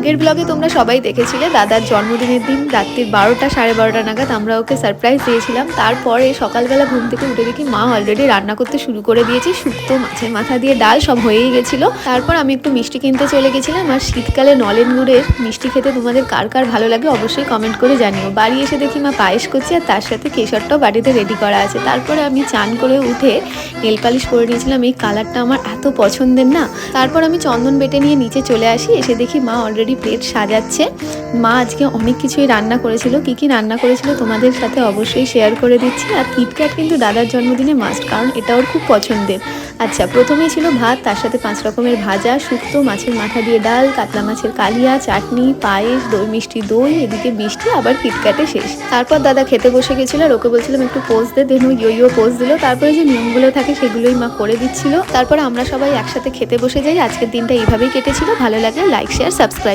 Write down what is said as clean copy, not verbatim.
আগের ব্লগে তোমরা সবাই দেখেছিলে দাদার জন্মদিনের দিন রাত্রির 12টা 12:30 নাগাদ আমরা ওকে সারপ্রাইজ দিয়েছিলাম। তারপরে সকালবেলা ঘুম থেকে উঠে দেখি মা অলরেডি রান্না করতে শুরু করে দিয়েছে। শুক্তো, মাছের মাথা দিয়ে ডাল সব হয়েই গেছিলো। তারপর আমি একটু মিষ্টি কিনতে চলে গেছিলাম। আর শীতকালে নলেন গুড়ের মিষ্টি খেতে তোমাদের কার কার ভালো লাগে অবশ্যই কমেন্ট করে জানিও। বাড়ি এসে দেখি মা পায়েস করছে আর তার সাথে কেশরটাও বাড়িতে রেডি করা আছে। তারপরে আমি চান করে উঠে নেল পালিশ করে নিয়েছিলাম। এই কালারটা আমার এত পছন্দের না। তারপর আমি চন্দন বেটে নিয়ে নিচে চলে আসি। এসে দেখি মা অলরেডি প্লেট সাজাচ্ছে। মা আজকে অনেক কিছুই রান্না করেছিল। কি রান্না করেছিল তোমাদের সাথে অবশ্যই শেয়ার করে দিচ্ছি। আর কিটক্যাট কিন্তু দাদার জন্মদিনে মাস্ট, কারণ এটা ওর খুব পছন্দের। আচ্ছা, প্রথমেই ছিল ভাত, তার সাথে 5 রকমের ভাজা, শুক্তো, মাছের মাথা দিয়ে ডাল, কাতলা মাছের কালিয়া, চাটনি, পায়েস, দই মিষ্টি দই, এদিকে মিষ্টি, আবার কিটক্যাটে শেষ। তারপর দাদা খেতে বসে গেছিল আর ওকে বলছিলাম একটু পোজ দে, দেন ও ইয়ো পোজ দিল। তারপরে যে নিয়মগুলো থাকে সেগুলোই মা করে দিচ্ছিল। তারপর আমরা সবাই একসাথে খেতে বসে যাই। আজকের দিনটা এইভাবেই কেটেছিল। ভালো লাগলে লাইক, শেয়ার, সাবস্ক্রাইব।